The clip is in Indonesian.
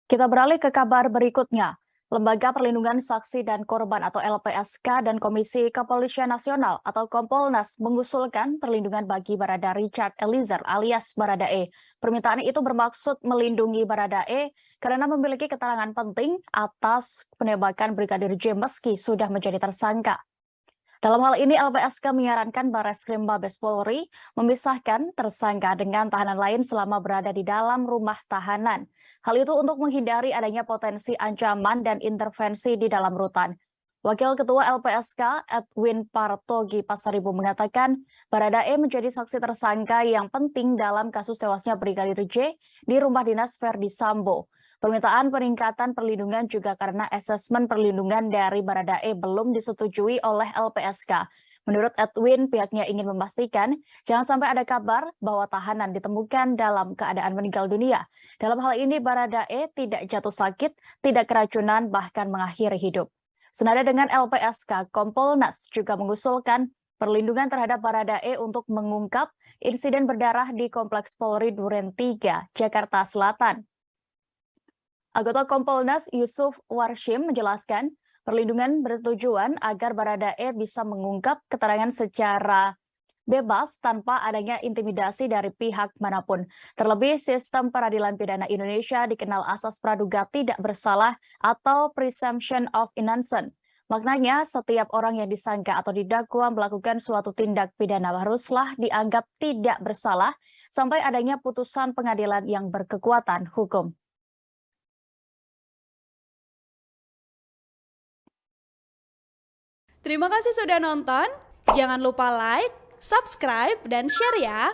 Kita beralih ke kabar berikutnya. Lembaga Perlindungan Saksi dan Korban atau LPSK dan Komisi Kepolisian Nasional atau Kompolnas mengusulkan perlindungan bagi Barada Richard Eliezer alias Baradae. Permintaan itu bermaksud melindungi Baradae karena memiliki keterangan penting atas penembakan Brigadir J meski sudah menjadi tersangka. Dalam hal ini, LPSK menyarankan Barreskrim Mabes Polri memisahkan tersangka dengan tahanan lain selama berada di dalam rumah tahanan. Hal itu untuk menghindari adanya potensi ancaman dan intervensi di dalam rutan. Wakil Ketua LPSK, Edwin Partogi Pasaribu mengatakan, Baradae menjadi saksi tersangka yang penting dalam kasus tewasnya Brigadir J di rumah dinas Verdi Sambo. Permintaan peningkatan perlindungan juga karena asesmen perlindungan dari Baradae belum disetujui oleh LPSK. Menurut Edwin, pihaknya ingin memastikan jangan sampai ada kabar bahwa tahanan ditemukan dalam keadaan meninggal dunia. Dalam hal ini, Baradae tidak jatuh sakit, tidak keracunan, bahkan mengakhiri hidup. Senada dengan LPSK, Kompolnas juga mengusulkan perlindungan terhadap Baradae untuk mengungkap insiden berdarah di Kompleks Polri Duren 3, Jakarta Selatan. Anggota Kompolnas Yusuf Warshim menjelaskan, perlindungan bertujuan agar Baradae bisa mengungkap keterangan secara bebas tanpa adanya intimidasi dari pihak manapun. Terlebih, sistem peradilan pidana Indonesia dikenal asas praduga tidak bersalah atau presumption of innocence. Maknanya, setiap orang yang disangka atau didakwa melakukan suatu tindak pidana haruslah dianggap tidak bersalah sampai adanya putusan pengadilan yang berkekuatan hukum. Terima kasih sudah nonton. Jangan lupa like, subscribe, dan share ya.